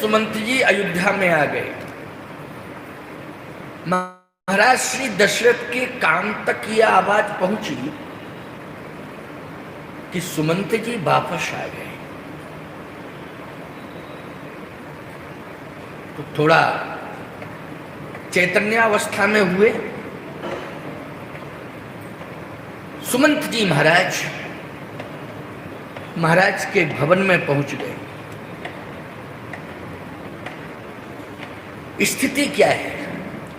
सुमंत जी अयोध्या में आ गए, महाराज श्री दशरथ के कान तक यह आवाज पहुंची कि सुमंत जी वापस आ गए। तो थोड़ा चैतन्यावस्था में हुए सुमंत जी महाराज के भवन में पहुंच गए। स्थिति क्या है?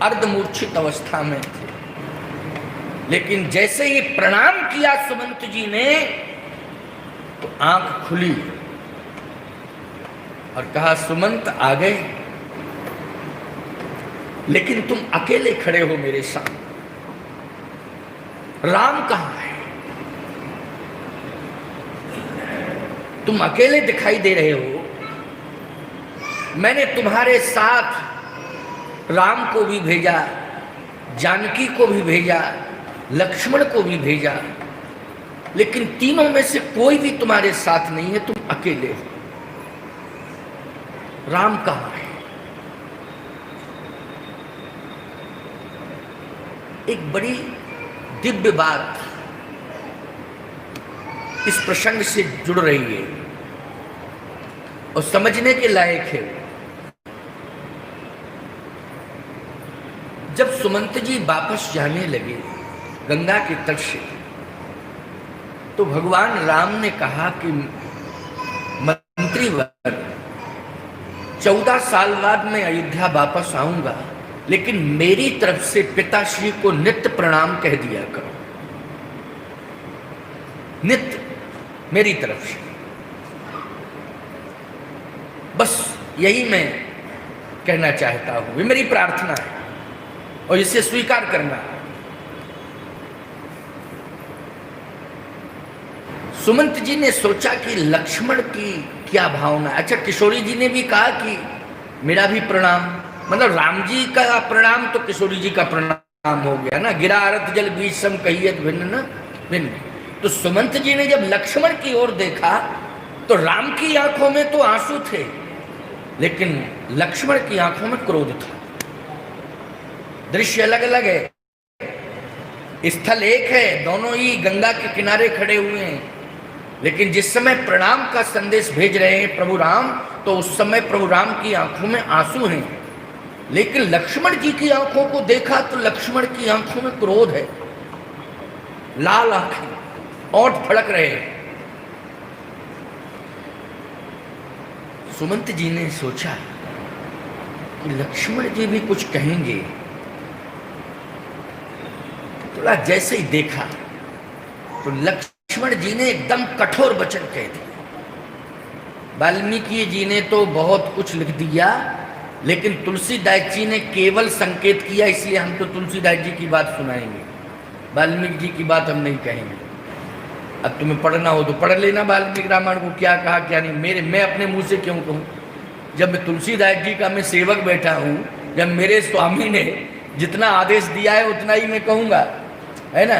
अर्धमूर्छित अवस्था में थे, लेकिन जैसे ही प्रणाम किया सुमंत जी ने तो आंख खुली और कहा, सुमंत आ गए, लेकिन तुम अकेले खड़े हो मेरे सामने, राम कहां है? तुम अकेले दिखाई दे रहे हो। मैंने तुम्हारे साथ राम को भी भेजा, जानकी को भी भेजा, लक्ष्मण को भी भेजा, लेकिन तीनों में से कोई भी तुम्हारे साथ नहीं है, तुम अकेले हो। राम कहां है? एक बड़ी दिव्य बात इस प्रसंग से जुड़ रही है और समझने के लायक है। जब सुमंत जी वापस जाने लगे गंगा के तट से, तो भगवान राम ने कहा कि मंत्रीवर, 14 साल बाद मैं अयोध्या वापस आऊंगा, लेकिन मेरी तरफ से पिताश्री को नित्य प्रणाम कह दिया करो, नित्य मेरी तरफ से। बस यही मैं कहना चाहता हूं, ये मेरी प्रार्थना है और इसे स्वीकार करना। सुमंत जी ने सोचा कि लक्ष्मण की क्या भावना। अच्छा, किशोरी जी ने भी कहा कि मेरा भी प्रणाम, मतलब राम जी का प्रणाम तो किशोरी जी का प्रणाम हो गया ना। गिरा अरत जल बीज सम कहियत भिन्न न भिन्न। तो सुमंत जी ने जब लक्ष्मण की ओर देखा तो राम की आंखों में तो आंसू थे, लेकिन लक्ष्मण की आंखों में क्रोध था। दृश्य अलग अलग है, स्थल एक है, दोनों ही गंगा के किनारे खड़े हुए हैं, लेकिन जिस समय प्रणाम का संदेश भेज रहे हैं प्रभु राम, तो उस समय प्रभु राम की आंखों में आंसू हैं। लेकिन लक्ष्मण जी की आंखों को देखा तो लक्ष्मण की आंखों में क्रोध है, लाल आंखें, ओंठ फड़क रहे हैं। सुमंत जी ने सोचा कि लक्ष्मण जी भी कुछ कहेंगे। थोड़ा जैसे ही देखा तो लक्ष्मण जी ने एकदम कठोर वचन कह दिए। वाल्मीकि जी ने तो बहुत कुछ लिख दिया, लेकिन तुलसीदास जी ने केवल संकेत किया, इसलिए हम तो तुलसीदास जी की बात सुनाएंगे, वाल्मीकि जी की बात हम नहीं कहेंगे। अब तुम्हें पढ़ना हो तो पढ़ लेना वाल्मीकि रामायण को, क्या कहा क्या नहीं। मैं अपने मुंह से क्यों कहूँ? जब मैं तुलसीदास जी का मैं सेवक बैठा हूँ, जब मेरे स्वामी ने जितना आदेश दिया है उतना ही मैं कहूँगा, है ना।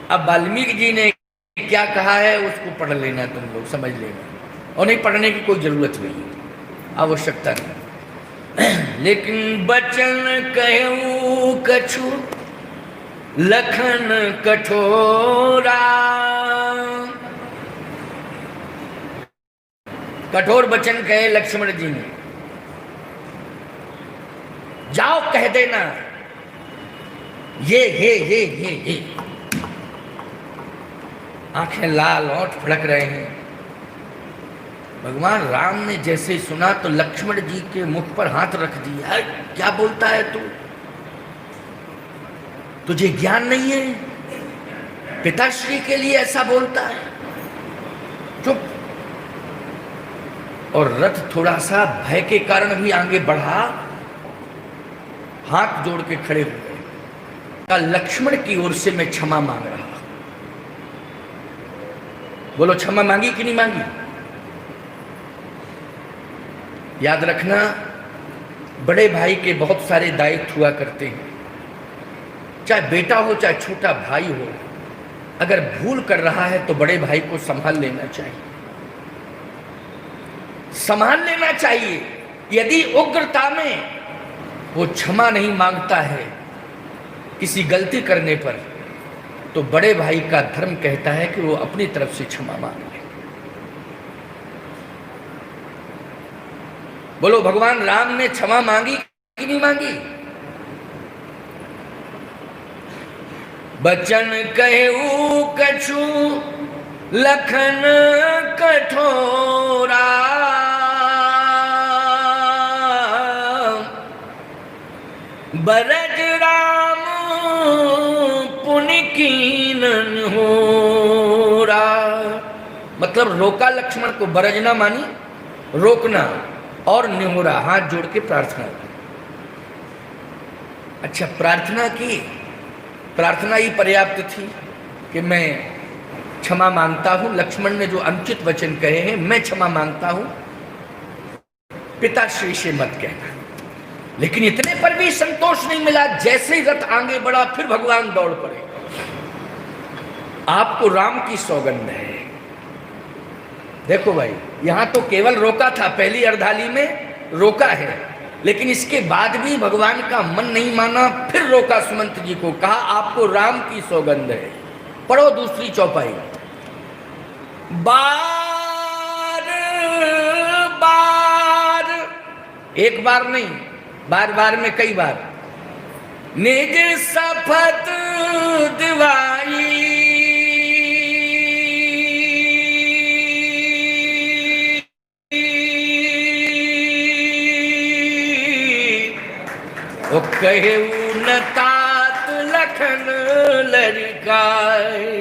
अब वाल्मीकि जी ने क्या कहा है उसको पढ़ लेना, तुम लोग समझ लेना, और नहीं पढ़ने की कोई जरूरत नहीं, आवश्यकता नहीं। लेकिन बचन कहूँ कछु लखन कठोरा, कठोर वचन कहे लक्ष्मण जी ने। जाओ कह देना ये। आंखें लाल, ओंठ फड़क रहे हैं। भगवान राम ने जैसे सुना तो लक्ष्मण जी के मुख पर हाथ रख दिया। क्या बोलता है तू? तुझे ज्ञान नहीं है? पिताश्री के लिए ऐसा बोलता है? चुप। और रथ थोड़ा सा भय के कारण भी आगे बढ़ा, हाथ जोड़ के खड़े हो गए। लक्ष्मण की ओर से मैं क्षमा मांग रहा। बोलो, क्षमा मांगी कि नहीं मांगी? याद रखना, बड़े भाई के बहुत सारे दायित्व हुआ करते हैं, चाहे बेटा हो चाहे छोटा भाई हो। अगर भूल कर रहा है तो बड़े भाई को संभाल लेना चाहिए। संभाल लेना चाहिए। यदि उग्रता में वो क्षमा नहीं मांगता है किसी गलती करने पर, तो बड़े भाई का धर्म कहता है कि वो अपनी तरफ से क्षमा मांग ले। बोलो, भगवान राम ने क्षमा मांगी कि नहीं मांगी? बचन कहू कछु लखन कठोरा, बरज राम पुनि कीनन होरा। मतलब रोका लक्ष्मण को, बरज ना मानी, रोकना, और निहोरा, हाथ जोड़ के प्रार्थना की। अच्छा, प्रार्थना की, प्रार्थना ही पर्याप्त थी कि मैं क्षमा मांगता हूं। लक्ष्मण ने जो अनुचित वचन कहे हैं, मैं क्षमा मांगता हूं, पिताश्री से मत कहना। लेकिन इतने पर भी संतोष नहीं मिला। जैसे ही रथ आगे बढ़ा, फिर भगवान दौड़ पड़े। आपको राम की सौगंध है। देखो भाई, यहां तो केवल रोका था, पहली अर्धाली में रोका है, लेकिन इसके बाद भी भगवान का मन नहीं माना। फिर रोका सुमंत जी को, कहा आपको राम की सौगंध है। पढ़ो दूसरी चौपाई। बार बार, एक बार नहीं, बार बार में कई बार, निज शपथ दिवाई, ओ कहू न तात लखन लड़काई।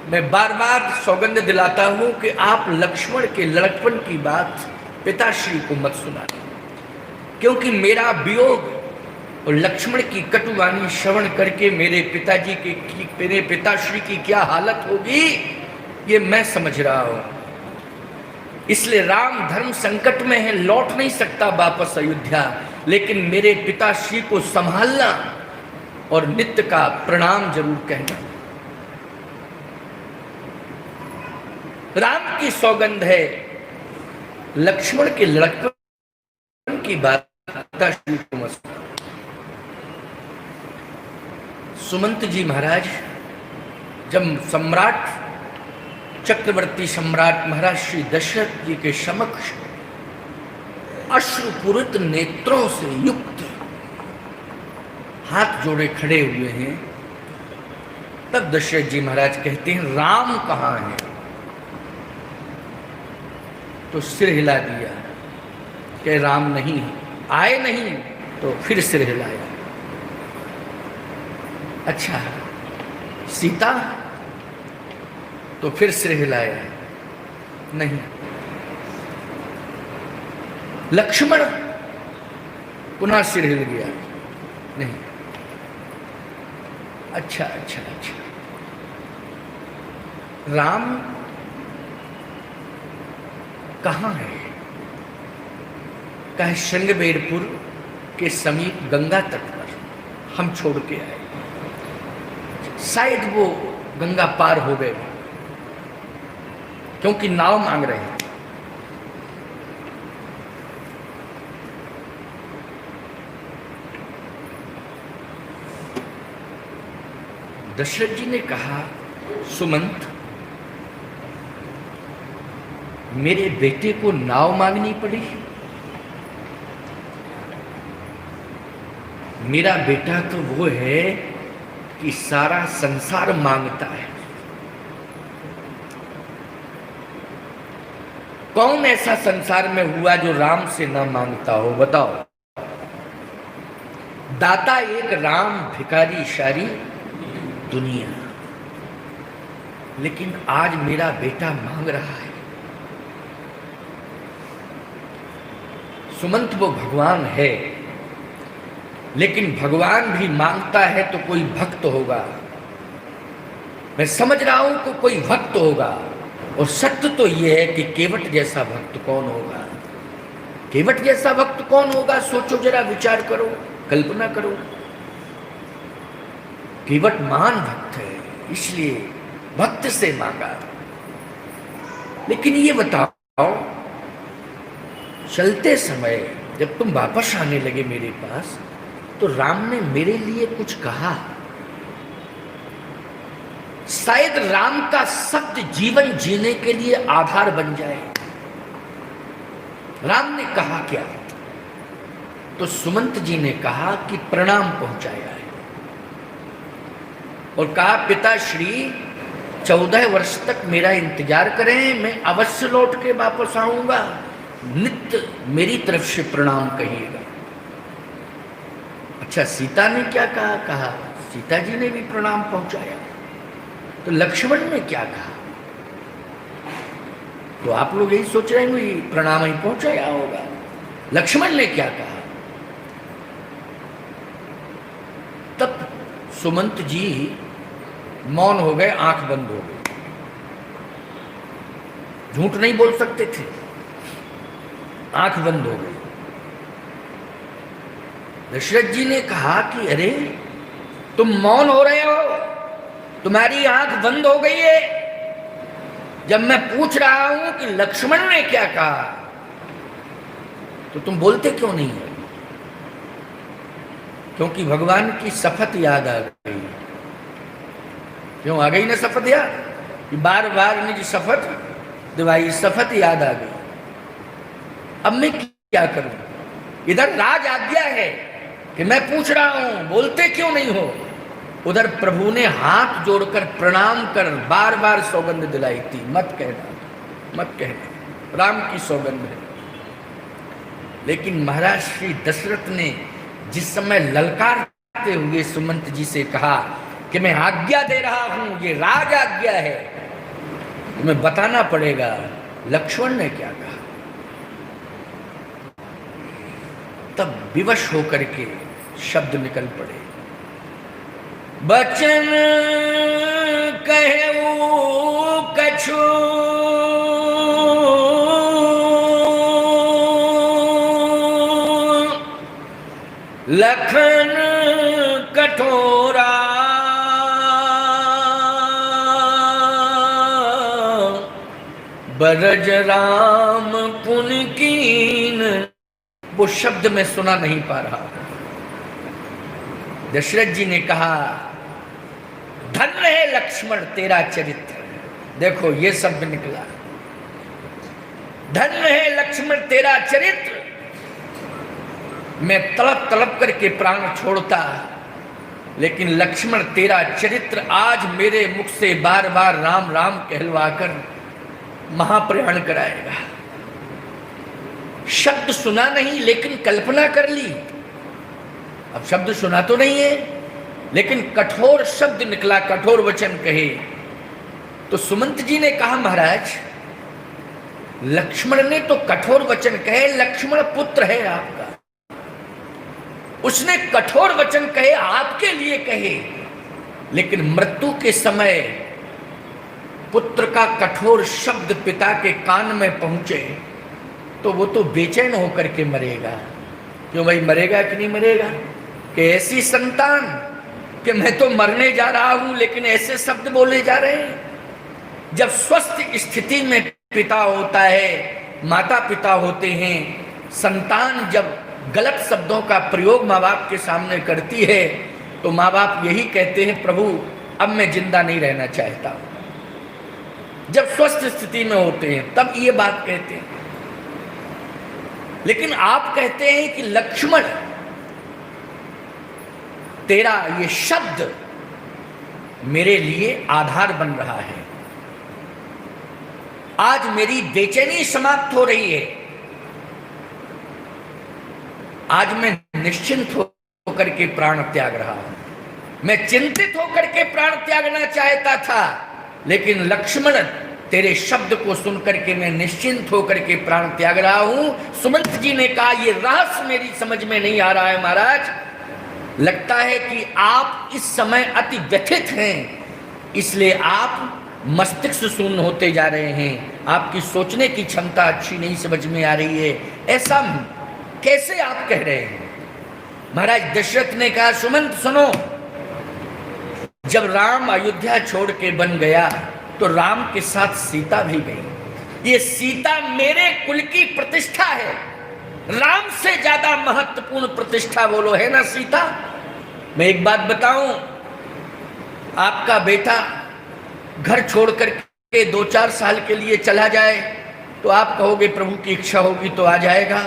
मैं बार बार सौगंध दिलाता हूं कि आप लक्ष्मण के लड़कपन की बात पिताश्री को मत सुनाना, क्योंकि मेरा वियोग और लक्ष्मण की कटुवाणी श्रवण करके मेरे पिताजी की, मेरे पिताश्री की क्या हालत होगी, ये मैं समझ रहा हूं। इसलिए राम धर्म संकट में है, लौट नहीं सकता वापस अयोध्या, लेकिन मेरे पिताश्री को संभालना और नित्य का प्रणाम जरूर कहना। राम की सौगंध है, लक्ष्मण के लड़कपन की बात पिताश्री को मत। सुमंत जी महाराज जब सम्राट, चक्रवर्ती सम्राट महाराज श्री दशरथ जी के समक्ष अश्रुपूरित नेत्रों से युक्त हाथ जोड़े खड़े हुए हैं, तब दशरथ जी महाराज कहते हैं, राम कहाँ है? तो सिर हिला दिया कि राम नहीं है, आए नहीं, तो फिर सिर हिलाया। अच्छा, सीता? तो फिर सिर हिलाया, नहीं। लक्ष्मण? पुनः सिर हिल गया, नहीं। अच्छा अच्छा अच्छा, राम कहाँ है? कहे श्रृंगबेरपुर के समीप गंगा तट पर हम छोड़ के आए, शायद वो गंगा पार हो गए, क्योंकि नाव मांग रहे हैं। दशरथ जी ने कहा, सुमंत, मेरे बेटे को नाव मांगनी पड़ी? मेरा बेटा तो वो है कि सारा संसार मांगता है। कौन ऐसा संसार में हुआ जो राम से ना मांगता हो? बताओ। दाता एक राम, भिखारी सारी दुनिया। लेकिन आज मेरा बेटा मांग रहा है। सुमंत, वो भगवान है, लेकिन भगवान भी मांगता है तो कोई भक्त होगा। मैं समझ रहा हूं कि कोई भक्त होगा, और सत्य तो यह है कि केवट जैसा भक्त कौन होगा? केवट जैसा भक्त कौन होगा? सोचो जरा, विचार करो, कल्पना करो। केवट महान भक्त है, इसलिए भक्त से मांगा। लेकिन ये बताओ, चलते समय जब तुम वापस आने लगे मेरे पास, तो राम ने मेरे लिए कुछ कहा? शायद राम का शब्द जीवन जीने के लिए आधार बन जाए। राम ने कहा क्या? तो सुमंत जी ने कहा कि प्रणाम पहुंचाया है और कहा पिताश्री 14 वर्ष तक मेरा इंतजार करें, मैं अवश्य लौट के वापस आऊंगा, नित्य मेरी तरफ से प्रणाम कहिएगा। अच्छा, सीता ने क्या कहा? कहा सीता जी ने भी प्रणाम पहुंचाया। तो लक्ष्मण ने क्या कहा? तो आप लोग यही सोच रहे होंगे प्रणाम ही पहुंचाया होगा। लक्ष्मण ने क्या कहा? तब सुमंत जी मौन हो गए, आंख बंद हो गई, झूठ नहीं बोल सकते थे, आंख बंद हो गई। दशरथ जी ने कहा कि अरे तुम मौन हो रहे हो, तुम्हारी आंख बंद हो गई है, जब मैं पूछ रहा हूं कि लक्ष्मण ने क्या कहा, तो तुम बोलते क्यों नहीं हो? क्योंकि भगवान की शपथ याद आ गई। क्यों आ गई ना शपथ याद? कि बार बार निज शपथ दिवाई, शपथ याद आ गई। अब मैं क्या करूं? इधर राज आज्ञा है कि मैं पूछ रहा हूं, बोलते क्यों नहीं हो? उधर प्रभु ने हाथ जोड़कर प्रणाम कर बार बार सौगंध दिलाई थी, मत कहना, मत कहना, राम की सौगंध है। लेकिन महाराज श्री दशरथ ने जिस समय ललकारते हुए सुमंत जी से कहा कि मैं आज्ञा दे रहा हूं, ये राज आज्ञा है, तुम्हें बताना पड़ेगा, लक्ष्मण ने क्या कहा? तब विवश होकर के शब्द निकल पड़े, बचन कहूं कछु लखन कठोरा, बरज राम पुन कीन। वो शब्द मैं सुना नहीं पा रहा। दशरथ जी ने कहा धन्य है लक्ष्मण तेरा चरित्र। देखो ये शब्द निकला, धन्य है लक्ष्मण तेरा चरित्र। मैं तड़प तड़प करके प्राण छोड़ता, लेकिन लक्ष्मण तेरा चरित्र आज मेरे मुख से बार बार राम राम कहलवाकर महाप्रयाण कराएगा। शब्द सुना नहीं, लेकिन कल्पना कर ली। अब शब्द सुना तो नहीं है, लेकिन कठोर शब्द निकला, कठोर वचन कहे। तो सुमंत जी ने कहा महाराज, लक्ष्मण ने तो कठोर वचन कहे, लक्ष्मण पुत्र है आपका, उसने कठोर वचन कहे, आपके लिए कहे, लेकिन मृत्यु के समय पुत्र का कठोर शब्द पिता के कान में पहुंचे तो वो तो बेचैन होकर के मरेगा। क्यों भाई, मरेगा कि नहीं मरेगा? कि ऐसी संतान कि मैं तो मरने जा रहा हूं, लेकिन ऐसे शब्द बोले जा रहे हैं। जब स्वस्थ स्थिति में पिता होता है, माता पिता होते हैं, संतान जब गलत शब्दों का प्रयोग माँ बाप के सामने करती है तो माँ बाप यही कहते हैं, प्रभु अब मैं जिंदा नहीं रहना चाहता। जब स्वस्थ स्थिति में होते हैं तब ये बात कहते हैं। लेकिन आप कहते हैं कि लक्ष्मण तेरा ये शब्द मेरे लिए आधार बन रहा है। आज मेरी बेचैनी समाप्त हो रही है, आज मैं निश्चिंत होकर के प्राण त्याग रहा हूं। मैं चिंतित होकर के प्राण त्यागना चाहता था, लेकिन लक्ष्मण तेरे शब्द को सुनकर के मैं निश्चिंत होकर के प्राण त्याग रहा हूं। सुमंत जी ने कहा यह रहस्य मेरी समझ में नहीं आ रहा है महाराज, लगता है कि आप इस समय अति व्यथित हैं, इसलिए आप मस्तिष्क शून्य होते जा रहे हैं, आपकी सोचने की क्षमता अच्छी नहीं समझ में आ रही है। ऐसा कैसे आप कह रहे हैं? महाराज दशरथ ने कहा सुमंत सुनो, जब राम अयोध्या छोड़ के बन गया तो राम के साथ सीता भी गई। ये सीता मेरे कुल की प्रतिष्ठा है, राम से ज्यादा महत्वपूर्ण प्रतिष्ठा बोलो है ना सीता। मैं एक बात बताऊं, आपका बेटा घर छोड़ करके 2-4 साल के लिए चला जाए तो आप कहोगे प्रभु की इच्छा होगी तो आ जाएगा,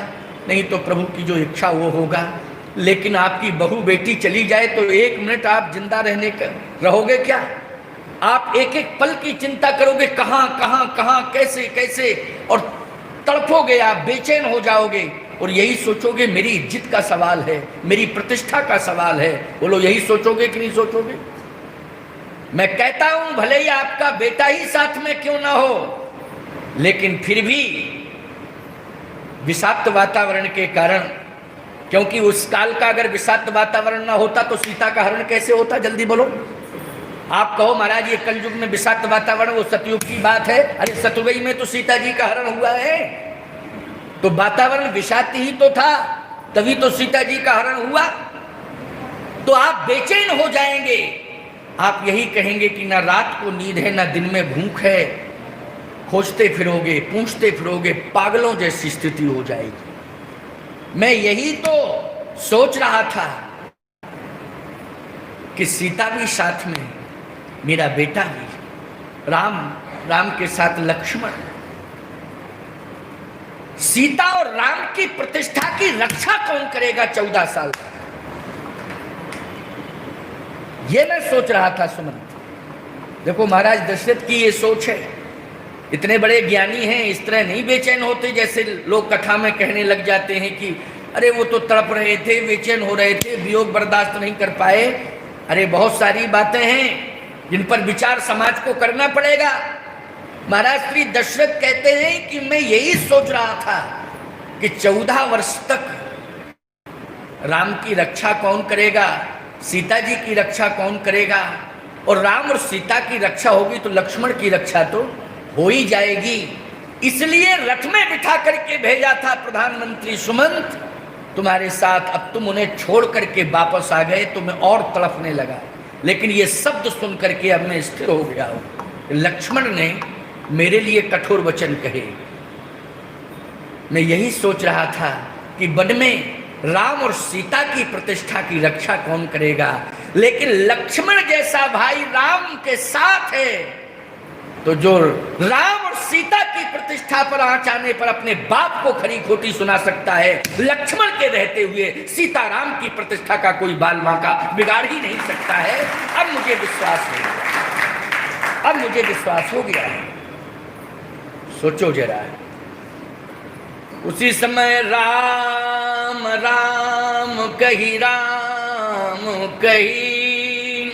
नहीं तो प्रभु की जो इच्छा वो होगा। लेकिन आपकी बहू बेटी चली जाए तो 1 मिनट आप जिंदा रहने का रहोगे क्या? आप एक एक पल की चिंता करोगे, कहां कहां कहां, कैसे कैसे, और तड़पोगे, आप बेचैन हो जाओगे और यही सोचोगे मेरी इज्जत का सवाल है, मेरी प्रतिष्ठा का सवाल है। बोलो यही सोचोगे कि नहीं सोचोगे? मैं कहता हूं भले ही आपका बेटा ही साथ में क्यों ना हो, लेकिन फिर भी विषाक्त वातावरण के कारण, क्योंकि उस काल का अगर विषाक्त वातावरण ना होता तो सीता का हरण कैसे होता? जल्दी बोलो। आप कहो महाराज ये कलयुग में विषाक्त वातावरण, वो सतयुग की बात है। अरे सतयुगी में तो सीता जी का हरण हुआ है, तो वातावरण विषाक्त ही तो था, तभी तो सीता जी का हरण हुआ। तो आप बेचैन हो जाएंगे, आप यही कहेंगे कि ना रात को नींद है ना दिन में भूख है, खोजते फिरोगे, पूछते फिरोगे, पागलों जैसी स्थिति हो जाएगी। मैं यही तो सोच रहा था कि सीता भी साथ में, मेरा बेटा भी, राम, राम के साथ लक्ष्मण। सीता और राम की प्रतिष्ठा की रक्षा कौन करेगा 14 साल तक? ये मैं सोच रहा था सुमंत। देखो महाराज दशरथ की ये सोच है, इतने बड़े ज्ञानी हैं, इस तरह नहीं बेचैन होते जैसे लोग कथा में कहने लग जाते हैं कि अरे वो तो तड़प रहे थे, बेचैन हो रहे थे, वियोग बर्दाश्त नहीं कर पाए। अरे बहुत सारी बातें हैं जिन पर विचार समाज को करना पड़ेगा। महाराज श्री दशरथ कहते हैं कि मैं यही सोच रहा था कि 14 वर्ष तक राम की रक्षा कौन करेगा, सीता जी की रक्षा कौन करेगा, और राम और सीता की रक्षा होगी तो लक्ष्मण की रक्षा तो हो ही जाएगी। इसलिए रथ में बिठा करके भेजा था प्रधानमंत्री सुमंत तुम्हारे साथ। अब तुम उन्हें छोड़ करके वापस आ गए तो मैं और तड़पने लगा, लेकिन ये शब्द सुन करके अब मैं स्थिर हो गया हूं। लक्ष्मण ने मेरे लिए कठोर वचन कहे। मैं यही सोच रहा था कि वन में राम और सीता की प्रतिष्ठा की रक्षा कौन करेगा, लेकिन लक्ष्मण जैसा भाई राम के साथ है, तो जो राम और सीता की प्रतिष्ठा पर आंच आने पर अपने बाप को खरी खोटी सुना सकता है, लक्ष्मण के रहते हुए सीताराम की प्रतिष्ठा का कोई बाल बांका बिगाड़ ही नहीं सकता है। अब मुझे विश्वास हो गया, अब मुझे विश्वास हो गया है। सोचो जरा, उसी समय राम राम कही, राम कही,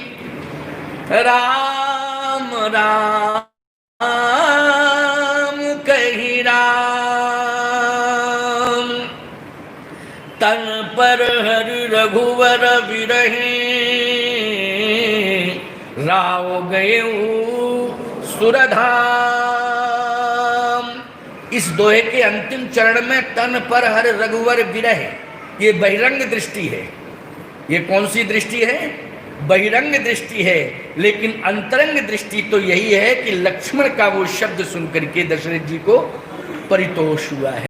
राम राम कही, राम तन पर हरि रघुवर बिरहे, राव गए सुरधाम। इस दोहे के अंतिम चरण में तन पर हर रघुवर विरह, ये बहिरंग दृष्टि है। ये कौन सी दृष्टि है? बहिरंग दृष्टि है, लेकिन अंतरंग दृष्टि तो यही है कि लक्ष्मण का वो शब्द सुनकर के दशरथ जी को परितोष हुआ है।